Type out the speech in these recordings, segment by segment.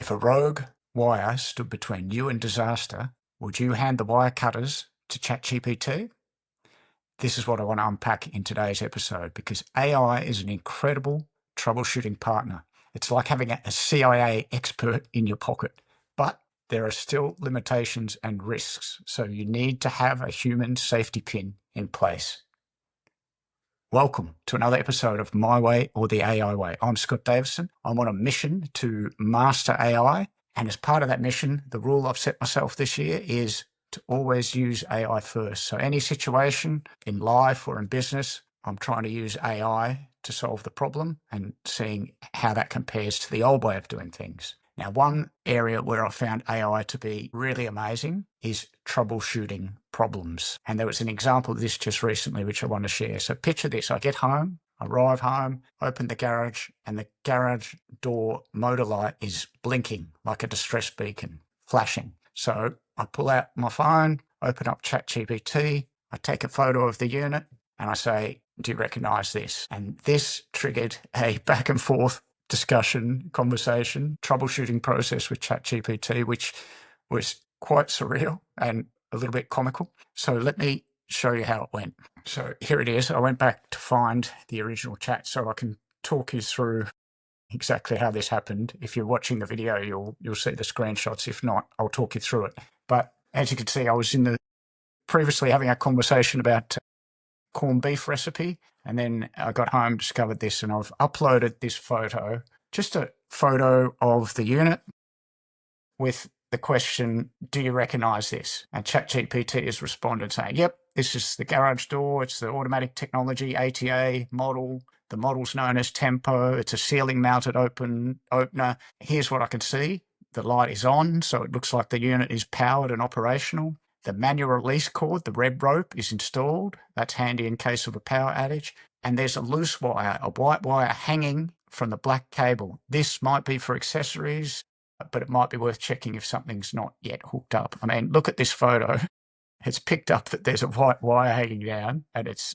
If a rogue wire stood between you and disaster, would you hand the wire cutters to ChatGPT? This is what I want to unpack in today's episode, because AI is an incredible troubleshooting partner. It's like having a CIA expert in your pocket, but there are still limitations and risks, so you need to have a human safety pin in place. Welcome to another episode of My Way or the AI Way. I'm Scott Davison. I'm on a mission to master AI, and as part of that mission, the rule I've set myself this year is to always use AI first. So any situation in life or in business, I'm trying to use AI to solve the problem and seeing how that compares to the old way of doing things. Now, one area where I found AI to be really amazing is troubleshooting problems. And there was an example of this just recently, which I want to share. So picture this. I get home, arrive home, open the garage, and the garage door motor light is blinking like a distress beacon, flashing. So I pull out my phone, open up ChatGPT, I take a photo of the unit, and I say, do you recognize this? And this triggered a back and forth discussion, conversation, troubleshooting process with ChatGPT, which was quite surreal and a little bit comical. So let me show you how it went. So here it is. I went back to find the original chat so I can talk you through exactly how this happened. If you're watching the video, you'll see the screenshots. If not, I'll talk you through it. But as you can see, I was previously having a conversation about corned beef recipe, and then I got home, discovered this, and I've uploaded this photo, just a photo of the unit with the question, do you recognize this? And ChatGPT has responded saying, yep, this is the garage door, it's the automatic technology ATA model. The model's known as Tempo. It's a ceiling mounted opener. Here's what I can see. The light is on, so it looks like the unit is powered and operational. The manual release cord, the red rope, is installed. That's handy in case of a power outage. And there's a loose wire, a white wire hanging from the black cable. This might be for accessories, but it might be worth checking if something's not yet hooked up. I mean, look at this photo. It's picked up that there's a white wire hanging down, and it's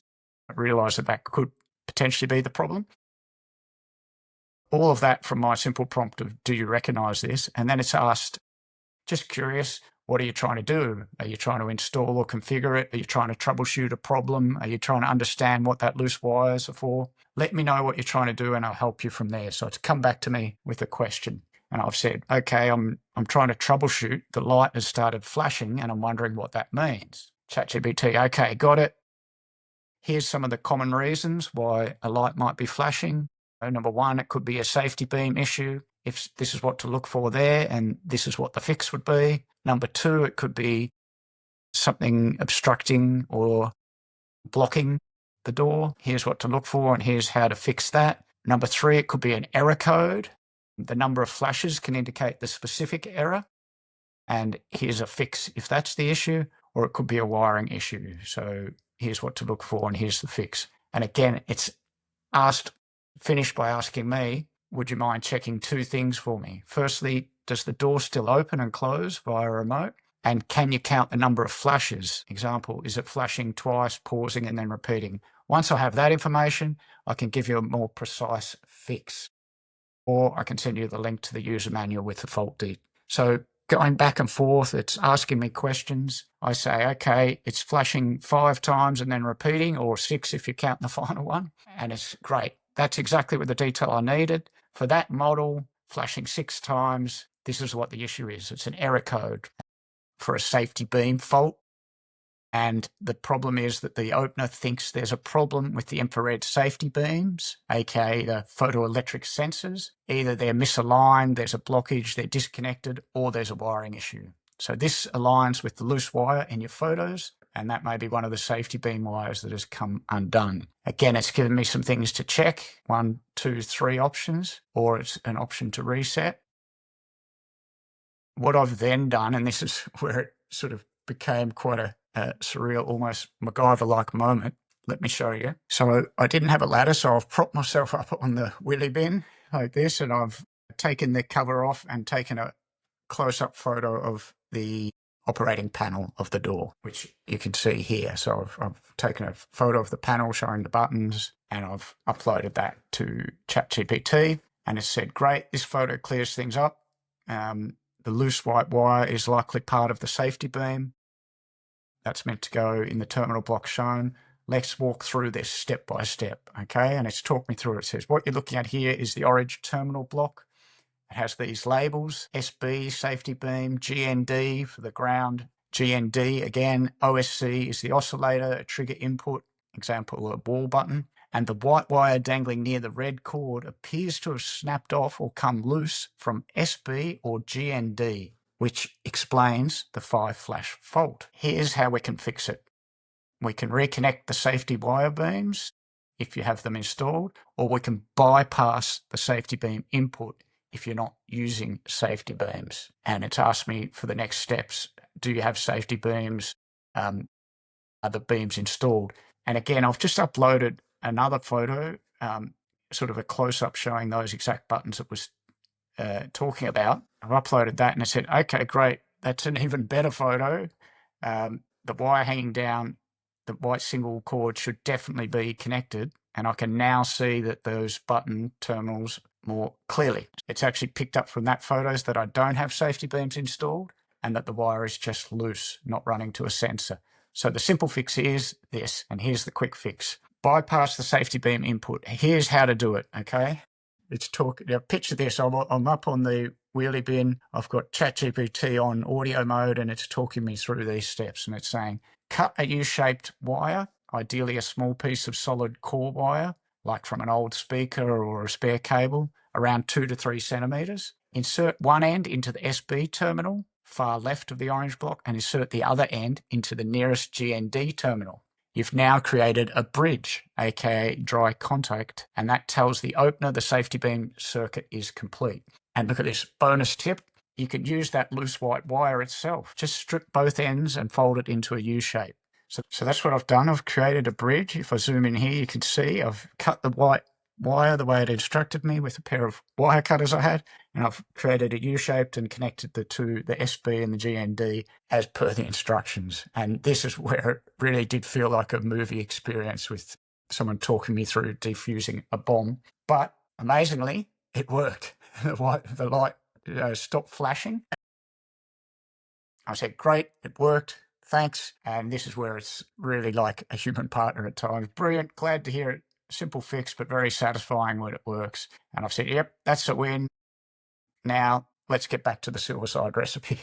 realised that could potentially be the problem. All of that from my simple prompt of, do you recognise this? And then it's asked, just curious, what are you trying to do? Are you trying to install or configure it? Are you trying to troubleshoot a problem? Are you trying to understand what that loose wires are for? Let me know what you're trying to do and I'll help you from there. So it's come back to me with a question. And I've said, okay, I'm trying to troubleshoot. The light has started flashing and I'm wondering what that means. ChatGPT, okay, got it. Here's some of the common reasons why a light might be flashing. Number one, it could be a safety beam issue. If this is what to look for there, and this is what the fix would be. Number two, it could be something obstructing or blocking the door. Here's what to look for, and here's how to fix that. Number three, it could be an error code. The number of flashes can indicate the specific error, and here's a fix if that's the issue, or it could be a wiring issue. So here's what to look for, and here's the fix. And again, it's finished by asking me, would you mind checking two things for me? Firstly, does the door still open and close via a remote? And can you count the number of flashes? Example, is it flashing twice, pausing, and then repeating? Once I have that information, I can give you a more precise fix. Or I can send you the link to the user manual with the fault detail. So going back and forth, it's asking me questions. I say, okay, it's flashing 5 times and then repeating, or 6 if you count the final one. And it's great. That's exactly what the detail I needed. For that model, flashing 6 times, this is what the issue is. It's an error code for a safety beam fault. And the problem is that the opener thinks there's a problem with the infrared safety beams, aka the photoelectric sensors. Either they're misaligned, there's a blockage, they're disconnected, or there's a wiring issue. So this aligns with the loose wire in your photos, and that may be one of the safety beam wires that has come undone. Again, it's given me some things to check, 1, 2, 3 options, or it's an option to reset. What I've then done, and this is where it sort of became quite a surreal, almost Macgyver-like moment. Let me show you. So I didn't have a ladder, so I've propped myself up on the wheelie bin like this, and I've taken the cover off and taken a close-up photo of the operating panel of the door, which you can see here. So I've taken a photo of the panel showing the buttons, and I've uploaded that to ChatGPT, and it said, great, this photo clears things up. The loose white wire is likely part of the safety beam. That's meant to go in the terminal block shown. Let's walk through this step by step, okay? And it's talked me through it. It says what you're looking at here is the orange terminal block. It has these labels: SB, safety beam; GND for the ground; GND again; OSC is the oscillator, a trigger input, example, a ball button. And the white wire dangling near the red cord appears to have snapped off or come loose from SB or GND, which explains the 5-flash fault. Here's how we can fix it. We can reconnect the safety wire beams if you have them installed, or we can bypass the safety beam input if you're not using safety beams. And it's asked me for the next steps. Do you have safety beams? Are the beams installed? And again, I've just uploaded another photo, sort of a close-up showing those exact buttons it was talking about. I've uploaded that and I said, okay, great. That's an even better photo. The wire hanging down, the white single cord should definitely be connected. And I can now see that those button terminals more clearly. It's actually picked up from that photos that I don't have safety beams installed and that the wire is just loose, not running to a sensor. So the simple fix is this, and here's the quick fix. Bypass the safety beam input. Here's how to do it, okay? It's talking. Now picture this. I'm up on the wheelie bin. I've got ChatGPT on audio mode, and it's talking me through these steps. And it's saying, cut a U-shaped wire, ideally a small piece of solid core wire, like from an old speaker or a spare cable, around 2 to 3 centimeters. Insert one end into the SB terminal, far left of the orange block, and insert the other end into the nearest GND terminal. You've now created a bridge, aka dry contact, and that tells the opener the safety beam circuit is complete. And look at this bonus tip. You could use that loose white wire itself. Just strip both ends and fold it into a U shape. So that's what I've done. I've created a bridge. If I zoom in here, you can see I've cut the white wire the way it instructed me with a pair of wire cutters I had, and I've created a U-shaped and connected the two, the SB and the GND, as per the instructions. And this is where it really did feel like a movie experience with someone talking me through defusing a bomb. But amazingly, it worked. The light stopped flashing. I said, great, it worked. Thanks. And this is where it's really like a human partner at times. Brilliant. Glad to hear it. Simple fix, but very satisfying when it works. And I've said, yep, that's a win. Now let's get back to the silverside recipe.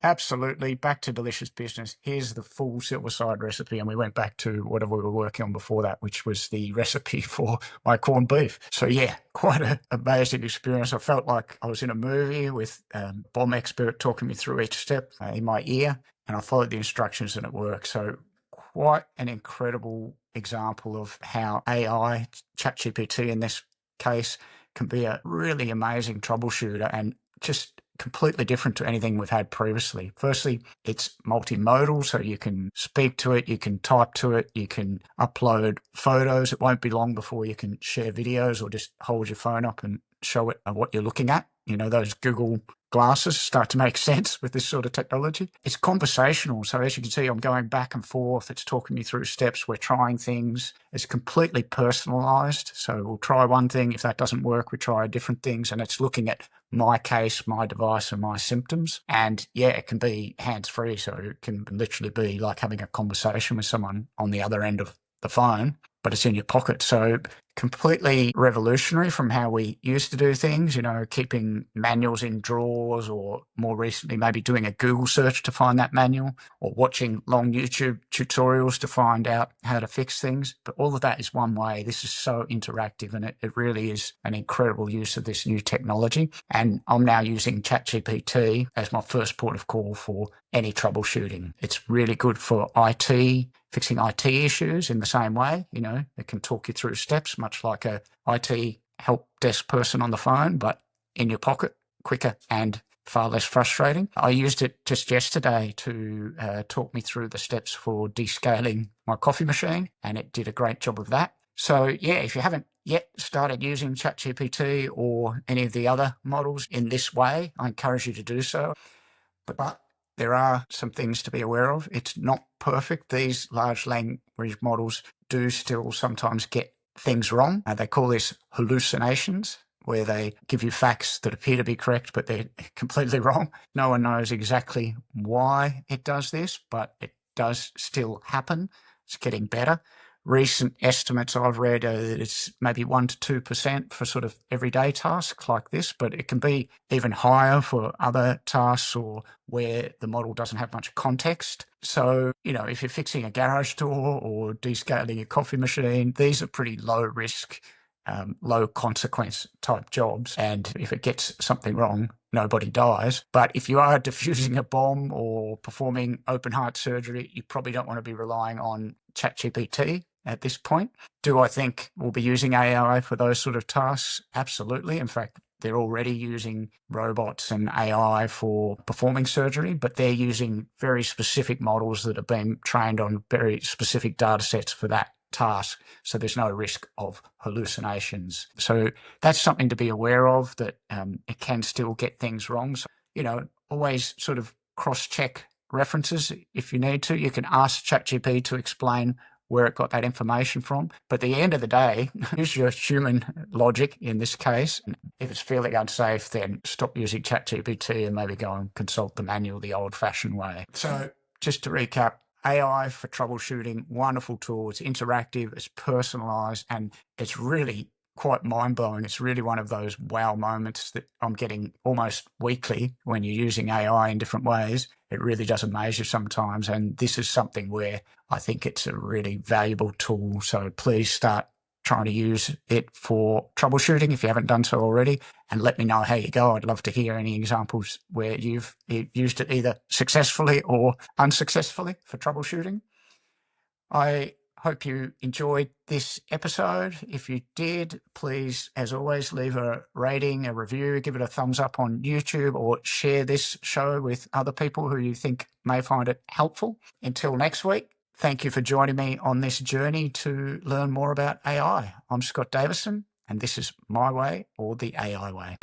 Absolutely. Back to delicious business. Here's the full silverside recipe. And we went back to whatever we were working on before that, which was the recipe for my corned beef. So yeah, quite an amazing experience. I felt like I was in a movie with a bomb expert talking me through each step in my ear. And I followed the instructions and it worked. So quite an incredible example of how AI, ChatGPT in this case, can be a really amazing troubleshooter and just completely different to anything we've had previously. Firstly, it's multimodal, so you can speak to it, you can type to it, you can upload photos. It won't be long before you can share videos or just hold your phone up and show it what you're looking at. You know, those Google glasses start to make sense with this sort of technology. It's conversational. So as you can see, I'm going back and forth. It's talking me through steps. We're trying things. It's completely personalized. So we'll try one thing. If that doesn't work, we try different things. And it's looking at my case, my device, and my symptoms. And yeah, it can be hands-free. So it can literally be like having a conversation with someone on the other end of the phone, but it's in your pocket. So completely revolutionary from how we used to do things, you know, keeping manuals in drawers, or more recently, maybe doing a Google search to find that manual, or watching long YouTube tutorials to find out how to fix things. But all of that is one way. This is so interactive, and it really is an incredible use of this new technology. And I'm now using ChatGPT as my first port of call for any troubleshooting. It's really good for IT, fixing IT issues in the same way. You know, it can talk you through steps, much like a IT help desk person on the phone, but in your pocket, quicker and far less frustrating. I used it just yesterday to talk me through the steps for descaling my coffee machine, and it did a great job of that. So yeah, if you haven't yet started using ChatGPT or any of the other models in this way, I encourage you to do so. But there are some things to be aware of. It's not perfect. These large language models do still sometimes get things wrong. They call this hallucinations. where they give you facts that appear to be correct, but they're completely wrong. No one knows exactly why it does this, but it does still happen. It's getting better. Recent estimates I've read are that it's maybe 1 to 2% for sort of everyday tasks like this, but it can be even higher for other tasks or where the model doesn't have much context. So, if you're fixing a garage door or descaling a coffee machine, these are pretty low risk, low consequence type jobs. And if it gets something wrong, nobody dies. But if you are diffusing a bomb or performing open heart surgery, you probably don't want to be relying on ChatGPT at this point. Do I think we'll be using AI for those sort of tasks? Absolutely. In fact, they're already using robots and AI for performing surgery, but they're using very specific models that have been trained on very specific data sets for that task. So there's no risk of hallucinations. So that's something to be aware of, that it can still get things wrong. So, always sort of cross-check references if you need to. You can ask ChatGPT to explain where it got that information from. But at the end of the day, use your human logic in this case. If it's fairly unsafe, then stop using ChatGPT and maybe go and consult the manual the old-fashioned way. So just to recap, AI for troubleshooting, wonderful tool. It's interactive, it's personalized, and it's really quite mind-blowing. It's really one of those wow moments that I'm getting almost weekly when you're using AI in different ways. It really does amaze you sometimes, and this is something where I think it's a really valuable tool. So please start trying to use it for troubleshooting if you haven't done so already, and let me know how you go. I'd love to hear any examples where you've used it either successfully or unsuccessfully for troubleshooting. I hope you enjoyed this episode. If you did, please, as always, leave a rating, a review, give it a thumbs up on YouTube, or share this show with other people who you think may find it helpful. Until next week, thank you for joining me on this journey to learn more about AI. I'm Scott Davison, and this is My Way or the AI Way.